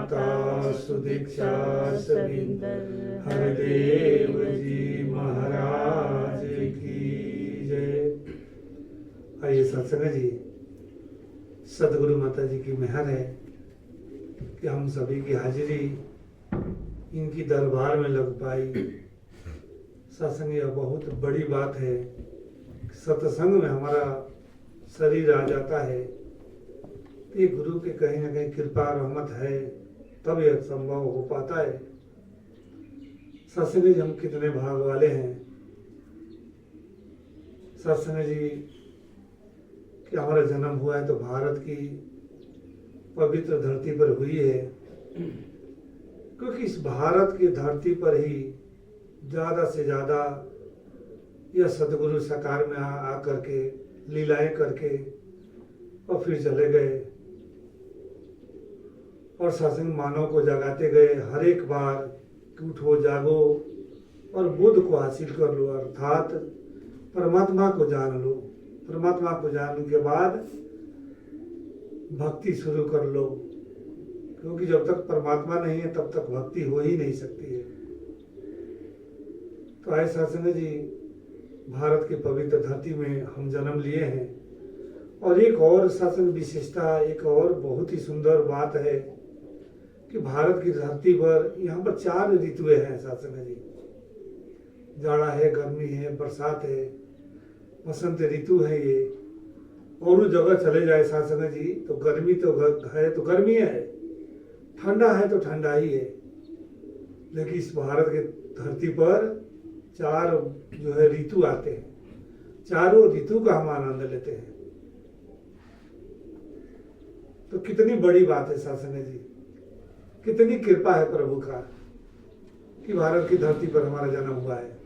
माता सुदीक्षा सविंदर हरदेव जी महाराज की जय। आइए सत्संग जी, सदगुरु माता जी की मेहर है कि हम सभी की हाजिरी इनकी दरबार में लग पाई। सत्संग यह बहुत बड़ी बात है। सत्संग में हमारा शरीर आ जाता है तो ये गुरु के कहीं ना कहीं कृपा रहमत है, तब यह संभव हो पाता है। सत्संग जी हम कितने भाग वाले हैं। सत्संग जी कि हमारा जन्म हुआ है तो भारत की पवित्र धरती पर हुई है, क्योंकि इस भारत की धरती पर ही ज़्यादा से ज़्यादा यह सदगुरु साकार में आ करके लीलाएं करके और फिर चले गए और सत्संग मानव को जगाते गए हर एक बार कि उठो जागो और बुद्ध को हासिल कर लो, अर्थात परमात्मा को जान लो। परमात्मा को जानने के बाद भक्ति शुरू कर लो, क्योंकि जब तक परमात्मा नहीं है तब तक भक्ति हो ही नहीं सकती है। तो आए सत्संग जी, भारत की पवित्र धरती में हम जन्म लिए हैं। और एक और सत्संग विशेषता, एक और बहुत ही सुंदर बात है कि भारत की धरती पर यहाँ पर 4 ऋतुएं हैं सत्संग जी। जाड़ा है, गर्मी है, बरसात है, बसंत ऋतु है ये। और उस जगह चले जाए सत्संग जी तो गर्मी तो है तो गर्मी है, ठंडा है तो ठंडा ही है। लेकिन इस भारत के धरती पर 4 जो है ऋतु आते हैं, चारों ऋतु का हम आनंद लेते हैं। तो कितनी बड़ी बात है सत्संग जी, कितनी कृपा है प्रभु का कि भारत की धरती पर हमारा जन्म हुआ है।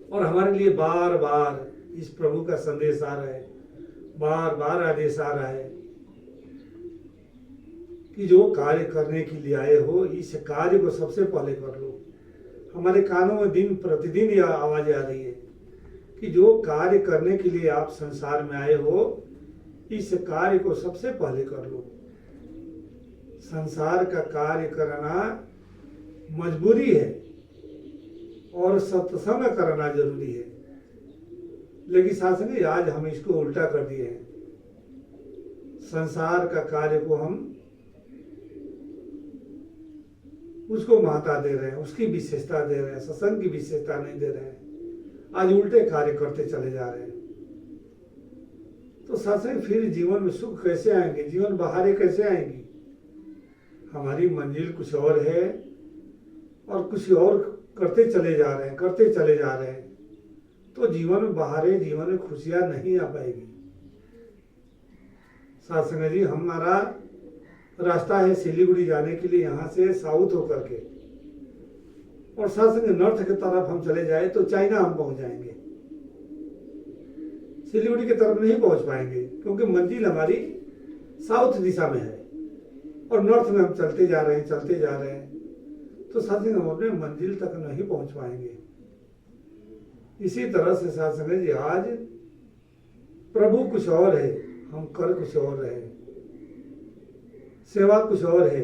और हमारे लिए बार बार इस प्रभु का संदेश आ रहा है, बार बार आदेश आ रहा है कि जो कार्य करने के लिए आए हो इस कार्य को सबसे पहले कर लो। हमारे कानों में दिन प्रतिदिन यह आवाज़ आ रही है कि जो कार्य करने के लिए आप संसार में आए हो इस कार्य को सबसे पहले कर लो। संसार का कार्य करना मजबूरी है और सत्संग करना जरूरी है। लेकिन शासन आज हम इसको उल्टा कर दिए हैं। संसार का कार्य को हम उसको महत्ता दे रहे हैं, उसकी विशेषता दे रहे हैं, सत्संग की विशेषता नहीं दे रहे हैं। आज उल्टे कार्य करते चले जा रहे हैं। तो सत्संग फिर जीवन में सुख कैसे आएंगे, जीवन बहारें कैसे आएंगी। हमारी मंजिल कुछ और है और कुछ और करते चले जा रहे हैं, करते चले जा रहे हैं। तो जीवन में बहारें, जीवन में खुशियां नहीं आ पाएगी। सत्संग जी, हमारा रास्ता है सिलीगुड़ी जाने के लिए, यहाँ से साउथ होकर के, और सत्संग नॉर्थ की तरफ हम चले जाए तो चाइना हम पहुंच जाएंगे। सिलीगुड़ी की तरफ नहीं पहुंच पाएंगे क्योंकि मंजिल हमारी साउथ दिशा में है और नॉर्थ में हम चलते जा रहे हैं, चलते जा रहे हैं। तो सत्संग हम अपने मंजिल तक नहीं पहुंच पाएंगे। इसी तरह से सत्संग जी, आज प्रभु कुछ और है, हम कर कुछ और रहे, सेवा कुछ और है,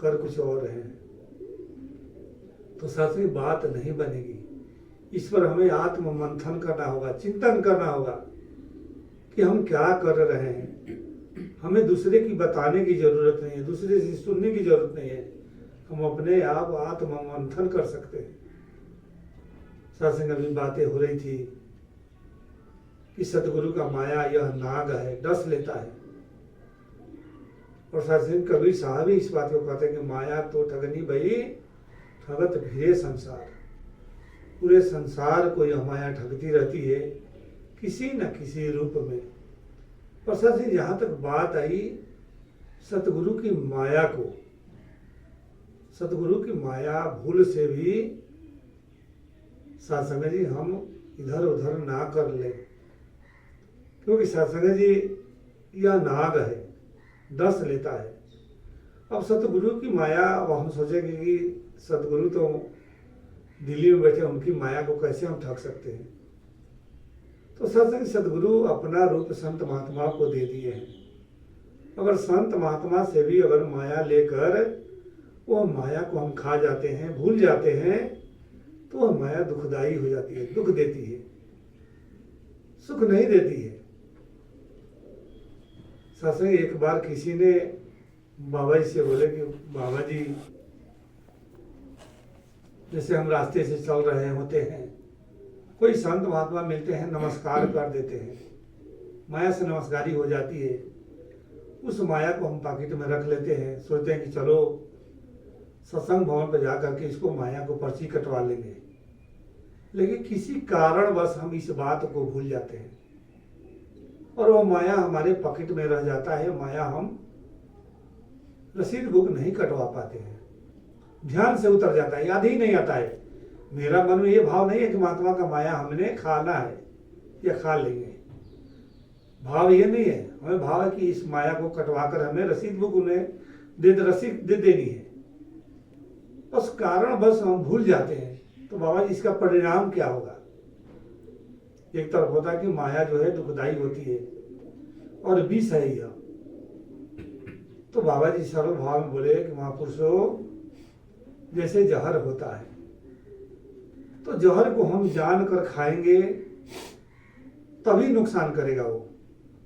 कर कुछ और है। तो सत्संग बात नहीं बनेगी। इस पर हमें आत्म मंथन करना होगा, चिंतन करना होगा कि हम क्या कर रहे हैं। हमें दूसरे की बताने की जरूरत नहीं है, दूसरे से सुनने की जरूरत नहीं है। हम अपने आप आत्म मंथन कर सकते हैं। सत्संग में बातें हो रही थी कि सतगुरु का माया यह नाग है, डस लेता है। और सत्संग कबीर साहब ही इस बात को कहते हैं कि माया तो ठगनी भई, ठगत भिरे संसार। पूरे संसार को यह माया ठगती रहती है किसी न किसी रूप में। और सत्संग जहाँ तक बात आई सतगुरु की माया को, सतगुरु की माया भूल से भी सत्संग जी हम इधर उधर ना कर ले, क्योंकि सत्संग जी यह नाग है, डस लेता है। अब सतगुरु की माया, अब हम सोचेंगे कि सतगुरु तो दिल्ली में बैठे, उनकी माया को कैसे हम ठग सकते हैं। तो सत्संग सतगुरु अपना रूप संत महात्मा को दे दिए हैं अगर संत महात्मा से भी अगर माया लेकर वो माया को हम खा जाते हैं, भूल जाते हैं, तो वह माया दुखदाई हो जाती है, दुख देती है, सुख नहीं देती है। सत्संग एक बार किसी ने बाबा जी से बोले कि बाबा जी, जैसे हम रास्ते से चल रहे होते हैं, कोई संत महात्मा मिलते हैं, नमस्कार कर देते हैं, माया से नमस्कारी हो जाती है, उस माया को हम पॉकेट में रख लेते हैं, सोचते हैं कि चलो सत्संग भवन पर जाकर के इसको माया को पर्ची कटवा लेंगे। लेकिन किसी कारणवश हम इस बात को भूल जाते हैं और वो माया हमारे पॉकेट में रह जाता है। माया हम रसीद बुक नहीं कटवा पाते हैं, ध्यान से उतर जाता है, याद ही नहीं आता है। मेरा मन में ये भाव नहीं है कि महात्मा का माया हमने खाना है या खा लेंगे, भाव ये नहीं है। हमें भाव है कि इस माया को कटवा कर हमें रसीद बुक उन्हें रसीद दे देनी है। उस कारण बस हम भूल जाते हैं। तो बाबा जी, इसका परिणाम क्या होगा? एक तरफ होता है कि माया जो है दुखदाई होती है और विष है यह। तो बाबा जी सरल भाव में बोले कि महापुरुषों, जैसे जहर होता है, तो जहर को हम जान कर खाएंगे तभी नुकसान करेगा वो,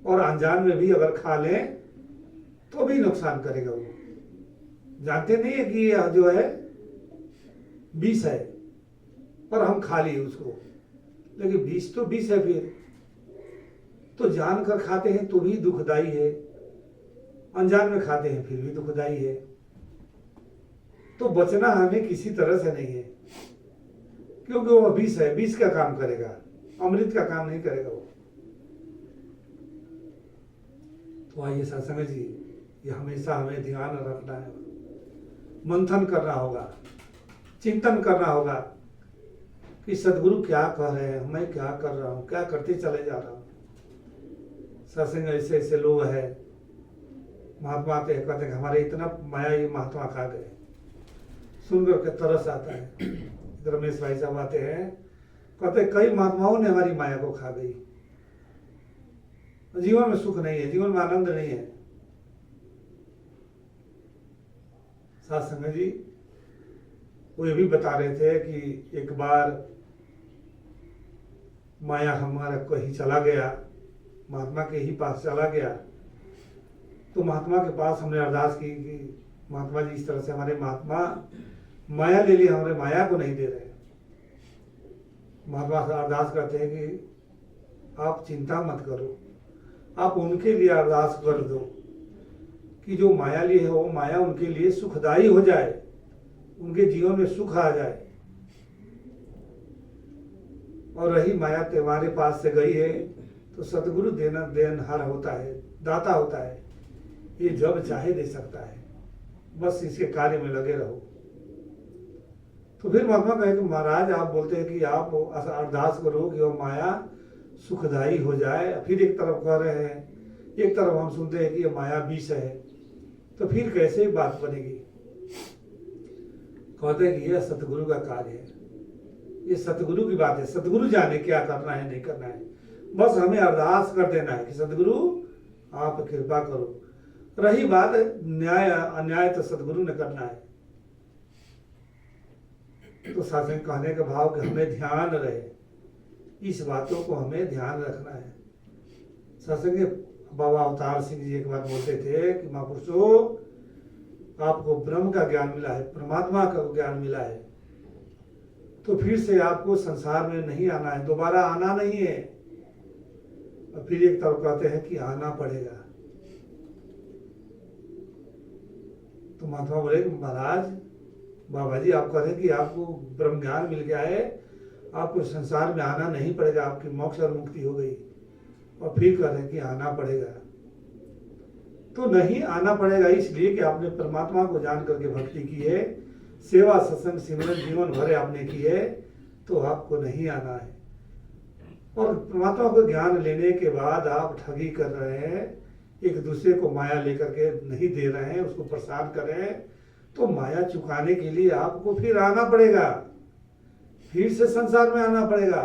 और अनजान में भी अगर खा लें तो भी नुकसान करेगा वो। जानते नहीं है कि यह जो है विष है, पर हम खा लिए उसको, लेकिन विष तो विष है। फिर तो जान कर खाते हैं तो भी दुखदाई है, अनजान में खाते हैं फिर भी दुखदाई है। तो बचना हमें किसी तरह से नहीं है, क्योंकि वो विष है, विष का काम करेगा, अमृत का काम नहीं करेगा वो। तो आइए सत्संग जी, ये हमेशा हमें ध्यान रखना है, मंथन करना होगा, चिंतन करना होगा कि सदगुरु क्या कह रहे हैं, मैं क्या कर रहा हूँ, क्या करते चले जा रहा हूँ। सत्संग ऐसे ऐसे लोग हैं, महात्मा के कहते हैं हमारे इतना माया ये महात्मा खा गए, सुनकर के तरस आता है। रमेश भाई साहब आते हैं, कहते कई महात्माओं ने हमारी माया को खा गई, जीवन में सुख नहीं है, जीवन में आनंद नहीं है। सत्संग जी वो ये भी बता रहे थे कि एक बार माया हमारा कहीं चला गया, महात्मा के ही पास चला गया। तो महात्मा के पास हमने अरदास की कि महात्मा जी, इस तरह से हमारे महात्मा माया ले लिए, हमारे माया को नहीं दे रहे। महात्मा से अरदास करते हैं कि आप चिंता मत करो, आप उनके लिए अरदास कर दो कि जो माया लिए है वो माया उनके लिए सुखदायी हो जाए, उनके जीवन में सुख आ जाए। और रही माया तुम्हारे पास से गई है, तो सतगुरु देनहार होता है, दाता होता है, ये जब चाहे दे सकता है, बस इसके कार्य में लगे रहो। तो फिर महात्मा कहे कि महाराज, आप बोलते हैं कि आप अरदास करो कि वो माया सुखदायी हो जाए, फिर एक तरफ कह रहे हैं, एक तरफ हम सुनते हैं कि ये माया विष है, तो फिर कैसे बात बनेगी? कहते हैं कि यह सतगुरु का कार्य है, ये सतगुरु की बात है, सतगुरु जाने क्या करना है नहीं करना है, बस हमें अरदास कर देना है कि सतगुरु आप कृपा करो। रही बात न्याय अन्याय, तो सतगुरु ने करना है। तो शासन कहने का भाव कि हमें ध्यान रहे, इस बातों को हमें ध्यान रखना है। शासन के बाबा अवतार सिंह जी एक बार बोलते थे कि महापुरुषों, आपको ब्रह्म का ज्ञान मिला है, परमात्मा का ज्ञान मिला है, तो फिर से आपको संसार में नहीं आना है, दोबारा आना नहीं है। और फिर एक तरफ कहते हैं कि आना पड़ेगा। तो महात्मा बोले कि महाराज, बाबा जी आप कह रहे हैं कि आपको ब्रह्म ज्ञान मिल गया है, आपको संसार में आना नहीं पड़ेगा, आपकी मोक्ष और मुक्ति हो गई, और फिर कह रहे हैं कि आना पड़ेगा। तो नहीं आना पड़ेगा इसलिए कि आपने परमात्मा को जान करके भक्ति की है, सेवा सत्संग सिमरन जीवन भर आपने की है, तो आपको नहीं आना है। और परमात्मा को ज्ञान लेने के बाद आप ठगी कर रहे हैं, एक दूसरे को माया लेकर के नहीं दे रहे हैं, उसको परेशान कर रहे हैं, तो माया चुकाने के लिए आपको फिर आना पड़ेगा, फिर से संसार में आना पड़ेगा,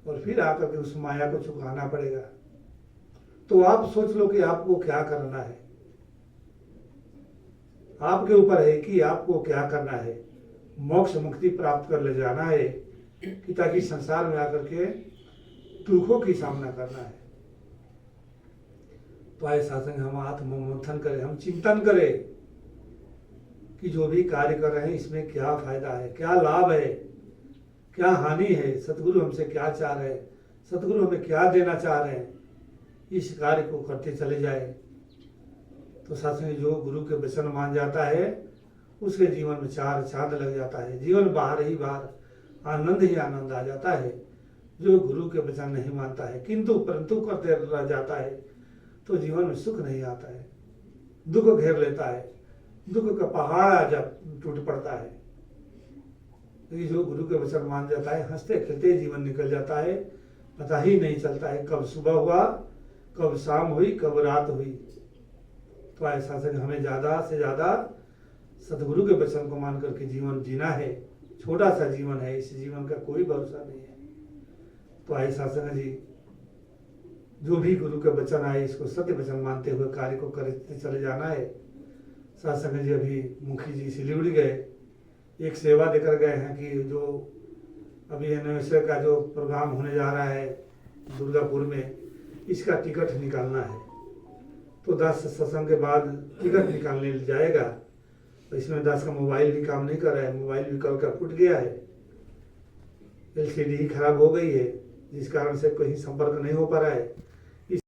और फिर आकर के उस माया को चुकाना पड़ेगा। तो आप सोच लो कि आपको क्या करना है। आपके ऊपर है कि आपको क्या करना है। मोक्ष मुक्ति प्राप्त कर ले जाना है कि ताकि संसार में आकर के दुखों की सामना करना है। तो ऐसा संग हम आत्म मंथन करें, हम चिंतन करें कि जो भी कार्य कर रहे हैं इसमें क्या फायदा है, क्या लाभ है, क्या हानि है, सतगुरु हमसे क्या चाह रहे हैं, सतगुरु हमें क्या देना चाह रहे हैं। इस कार्य को करते चले जाए तो साथ में जो गुरु के वचन मान जाता है उसके जीवन में चार चांद लग जाता है, जीवन बाहर ही बाहर, आनंद ही आनंद आ जाता है। जो गुरु के वचन नहीं मानता है किंतु परंतु करते रह जाता है तो जीवन में सुख नहीं आता है, दुख घेर लेता है, दुख का पहाड़ आ जा टूट पड़ता है। लेकिन जो गुरु के वचन मान जाता है हंसते खेलते जीवन निकल जाता है, पता ही नहीं चलता है कब सुबह हुआ, कब शाम हुई, कब रात हुई। तो ऐसा से हमें ज़्यादा से ज़्यादा सतगुरु के वचन को मान करके जीवन जीना है। छोटा सा जीवन है, इस जीवन का कोई भरोसा नहीं है। तो ऐसा संग जी जो भी गुरु के वचन आए इसको सत्य वचन मानते हुए कार्य को करते चले जाना है। साथ संग जी अभी मुखी जी सिलीगुड़ी गए, एक सेवा देकर गए हैं कि जो अभी एनिवर्सरी का जो प्रोग्राम होने जा रहा है दुर्गापुर में, इसका टिकट निकालना है। तो 10 सत्संग के बाद टिकट निकालने जाएगा। तो इसमें 10 का मोबाइल भी काम नहीं कर रहा है, मोबाइल भी कल का फूट गया है, LCD ही खराब हो गई है, जिस कारण से कहीं संपर्क नहीं हो पा रहा है।